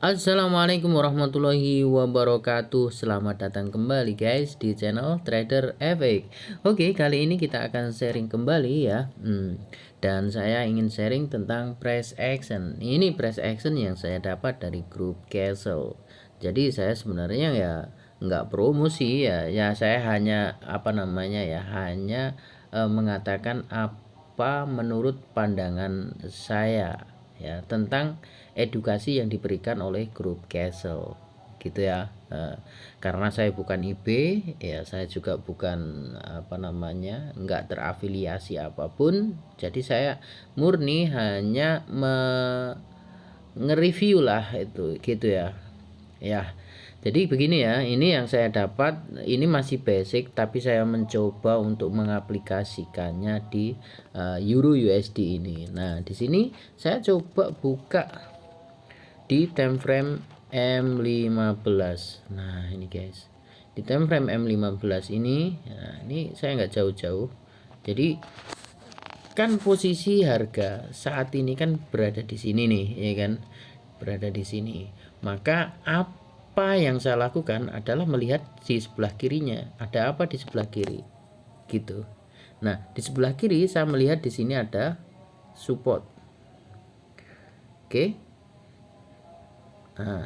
Assalamualaikum warahmatullahi wabarakatuh. Selamat datang kembali guys di channel Trader Efek. Oke, kali ini kita akan sharing kembali ya. Dan saya ingin sharing tentang price action. Ini price action yang saya dapat dari grup Castle. Jadi saya sebenarnya ya nggak promosi ya. Ya saya hanya hanya mengatakan apa menurut pandangan saya ya tentang edukasi yang diberikan oleh grup Castle gitu ya. Karena saya bukan IB ya, saya juga bukan nggak terafiliasi apapun, jadi saya murni hanya nge-review lah itu gitu ya. Jadi begini ya, ini yang saya dapat, ini masih basic tapi saya mencoba untuk mengaplikasikannya di Euro USD ini. Nah, di sini saya coba buka di time frame M15. Nah, ini guys. Di time frame M15 ini, nah ini saya nggak jauh-jauh. Jadi kan posisi harga saat ini kan berada di sini nih, ya kan? Berada di sini. Maka apa yang saya lakukan adalah melihat di sebelah kirinya. Ada apa di sebelah kiri? Gitu. Nah, di sebelah kiri saya melihat di sini ada support. Oke. Nah,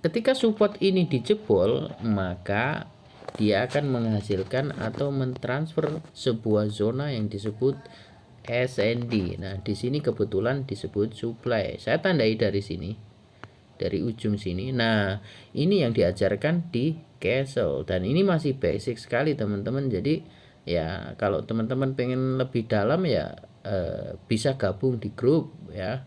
ketika support ini dijebol, maka dia akan menghasilkan atau mentransfer sebuah zona yang disebut SND. Nah, di sini kebetulan disebut supply. Saya tandai dari sini, dari ujung sini. Nah, ini yang diajarkan di Castle dan ini masih basic sekali teman-teman. Jadi ya kalau teman-teman pengen lebih dalam ya bisa gabung di grup ya.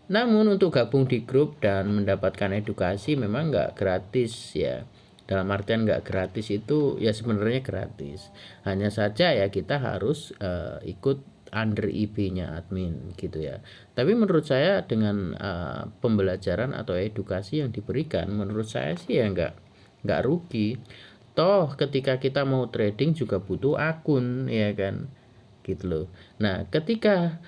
Namun untuk gabung di grup dan mendapatkan edukasi memang nggak gratis ya. Dalam artian nggak gratis itu ya sebenarnya gratis. Hanya saja ya kita harus ikut under IB-nya admin gitu ya. Tapi menurut saya dengan pembelajaran atau edukasi yang diberikan, menurut saya sih ya nggak rugi. Toh ketika kita mau trading juga butuh akun ya kan, gitu loh. Nah ketika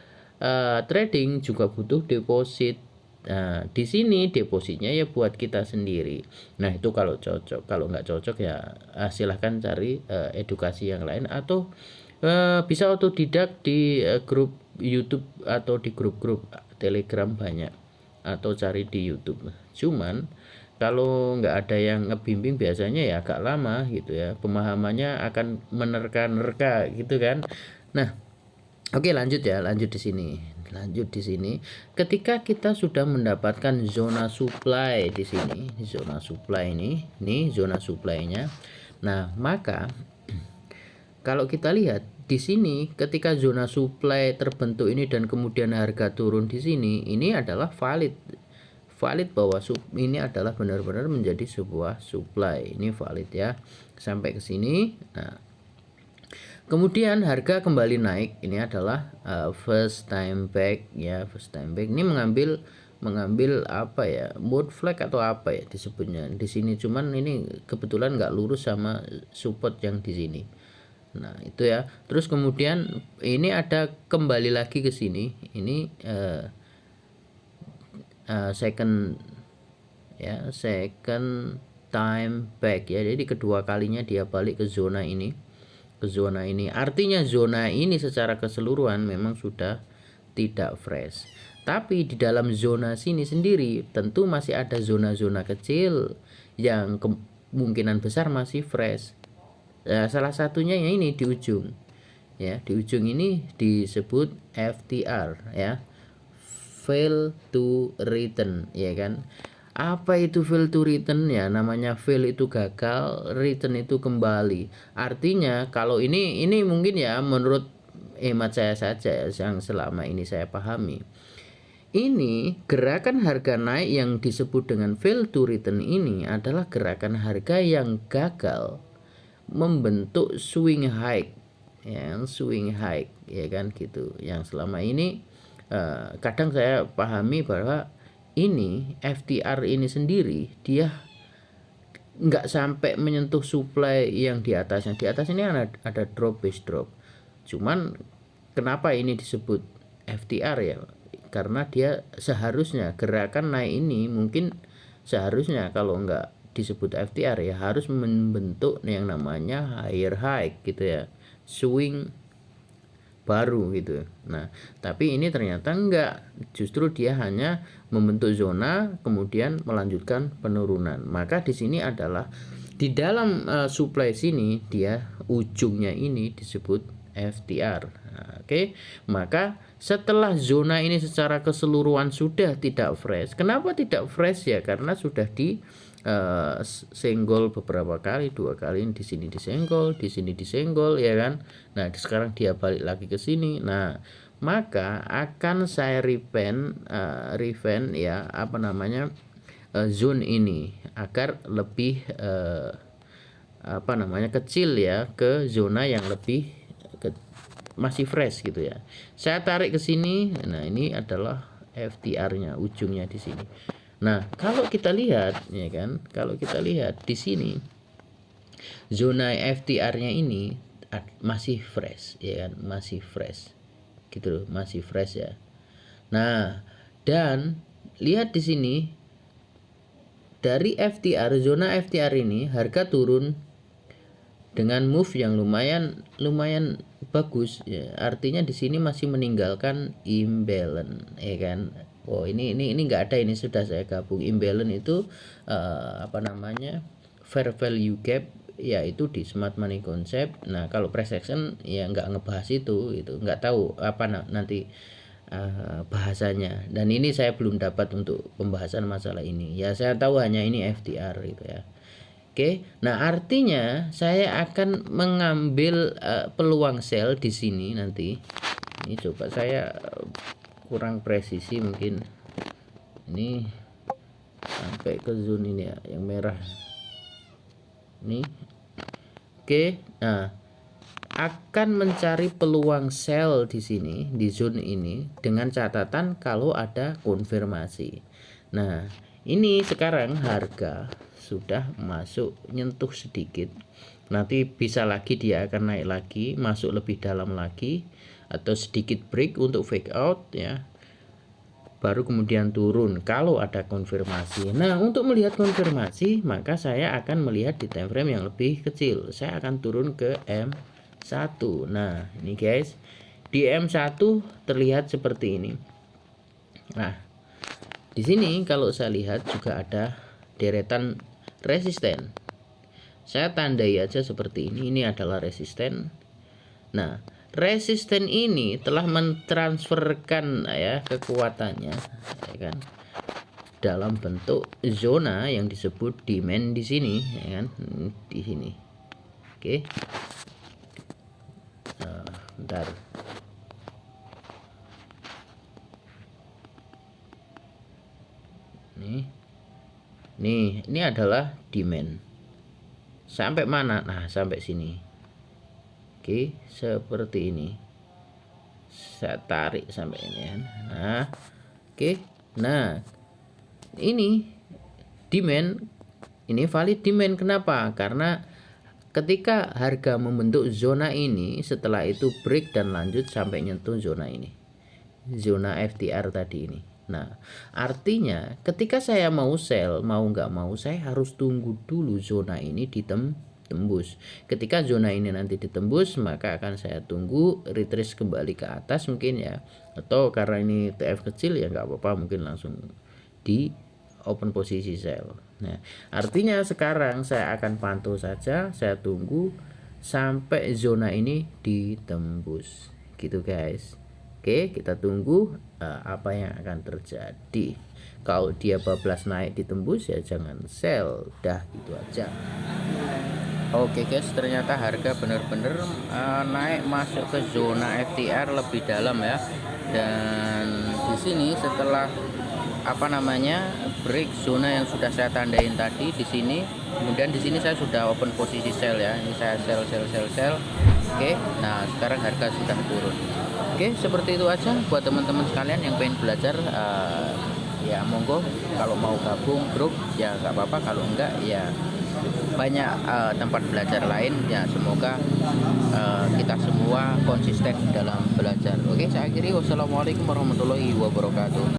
trading juga butuh deposit. Nah, di sini depositnya ya buat kita sendiri. Nah, itu kalau cocok. Kalau nggak cocok ya silahkan cari edukasi yang lain atau bisa otodidak di grup YouTube atau di grup-grup Telegram banyak atau cari di YouTube. Cuman kalau nggak ada yang ngebimbing biasanya ya agak lama gitu ya. Pemahamannya akan menerka-nerka gitu kan. Nah, oke, lanjut ya, lanjut di sini. Lanjut di sini. Ketika kita sudah mendapatkan zona supply di sini, zona supply ini zona supply-nya. Nah, maka kalau kita lihat di sini ketika zona supply terbentuk ini dan kemudian harga turun di sini, ini adalah valid bahwa ini adalah benar-benar menjadi sebuah supply. Ini valid ya. Sampai ke sini. Nah, kemudian harga kembali naik. Ini adalah first time back ya, first time back. Ini mengambil apa ya, mode flag atau apa ya disebutnya di sini. Cuman ini kebetulan nggak lurus sama support yang di sini. Nah itu ya. Terus kemudian ini ada kembali lagi ke sini. Ini second ya, second time back ya. Jadi kedua kalinya dia balik ke zona ini. Artinya zona ini secara keseluruhan memang sudah tidak fresh. Tapi di dalam zona sini sendiri tentu masih ada zona-zona kecil yang kemungkinan besar masih fresh. Salah satunya ya ini di ujung. Ya, di ujung ini disebut FTR ya. Fail to return ya kan. Apa itu fail to return ya? Namanya fail itu gagal, return itu kembali. Artinya kalau ini mungkin ya menurut hemat saya saja yang selama ini saya pahami. Ini gerakan harga naik yang disebut dengan fail to return ini adalah gerakan harga yang gagal membentuk swing high. Yang swing high ya kan gitu. Yang selama ini kadang saya pahami bahwa ini FTR ini sendiri dia nggak sampai menyentuh supply yang di atasnya. Di atas ini ada drop base drop. Cuman kenapa ini disebut FTR ya? karena dia seharusnya gerakan naik ini mungkin seharusnya kalau enggak disebut FTR ya harus membentuk yang namanya higher high gitu ya, swing baru gitu. Nah, tapi ini ternyata enggak, justru dia hanya membentuk zona kemudian melanjutkan penurunan. Maka di sini adalah di dalam supply sini dia ujungnya ini disebut FTR. Nah, oke. Maka setelah zona ini secara keseluruhan sudah tidak fresh. Kenapa tidak fresh ya? Karena sudah di senggol beberapa kali, 2 kali di sini disenggol, di sini disenggol ya kan. Nah, sekarang dia balik lagi ke sini. Nah, maka akan saya revamp ya apa namanya zone ini agar lebih apa namanya kecil ya, ke zona yang lebih masih fresh gitu ya. Saya tarik ke sini. Nah, ini adalah FTR-nya, ujungnya di sini. Nah, kalau kita lihat ya kan, kalau kita lihat di sini zona FTR-nya ini masih fresh ya kan, masih fresh. Gitu loh, masih fresh ya. Nah, dan lihat di sini dari FTR, zona FTR ini harga turun dengan move yang lumayan bagus ya. Artinya di sini masih meninggalkan imbalance ya kan. Oh, ini enggak ada, ini sudah saya gabung. Imbalance itu apa namanya? Fair value gap yaitu di smart money concept. Nah, kalau price action ya enggak ngebahas itu enggak tahu apa nanti bahasanya, dan ini saya belum dapat untuk pembahasan masalah ini ya. Saya tahu hanya ini FTR gitu ya. Oke, nah artinya saya akan mengambil peluang sell di sini nanti. Ini coba saya kurang presisi mungkin. Ini sampai ke zone ini ya, yang merah. Ini. Oke, nah akan mencari peluang sell di sini di zone ini dengan catatan kalau ada konfirmasi. Nah, ini sekarang harga sudah masuk nyentuh sedikit, nanti bisa lagi dia akan naik lagi, masuk lebih dalam lagi atau sedikit break untuk fake out ya, baru kemudian turun kalau ada konfirmasi. Nah, untuk melihat konfirmasi maka saya akan melihat di time frame yang lebih kecil. Saya akan turun ke M1. Nah, ini guys, di M1 terlihat seperti ini. Nah, di sini kalau saya lihat juga ada deretan resisten. Saya tandai aja seperti ini. Ini adalah resisten. Nah, resisten ini telah mentransferkan ya kekuatannya ya kan dalam bentuk zona yang disebut demand di sini ya kan, di sini. Oke. Bentar. Ini adalah demand. Sampai mana? Nah, sampai sini. Oke, seperti ini. Saya tarik sampai ini kan. Nah, oke. Nah, ini demand, ini valid demand. Kenapa? Karena ketika harga membentuk zona ini, setelah itu break dan lanjut sampai nyentuh zona ini, zona FTR tadi ini. Nah, artinya ketika saya mau sell, mau nggak mau saya harus tunggu dulu zona ini ditembus. Ketika zona ini nanti ditembus, maka akan saya tunggu retrace kembali ke atas mungkin ya, atau karena ini TF kecil ya nggak apa-apa, mungkin langsung di open posisi sell. Nah, artinya sekarang saya akan pantau saja, saya tunggu sampai zona ini ditembus gitu guys. Oke, kita tunggu apa yang akan terjadi. Kalau dia bablas naik ditembus ya jangan sell, dah gitu aja. Oke guys, ternyata harga benar-benar naik masuk ke zona FTR lebih dalam ya. Dan di sini setelah apa namanya break zona yang sudah saya tandain tadi di sini, kemudian di sini saya sudah open posisi sell ya. Ini saya sell. Oke, nah sekarang harga sudah turun. Oke, seperti itu aja buat teman-teman sekalian yang pengen belajar. Ya monggo, kalau mau gabung grup ya nggak apa-apa, kalau enggak ya banyak tempat belajar lain ya. Semoga kita semua konsisten dalam belajar. Oke, saya akhiri. Wassalamualaikum warahmatullahi wabarakatuh.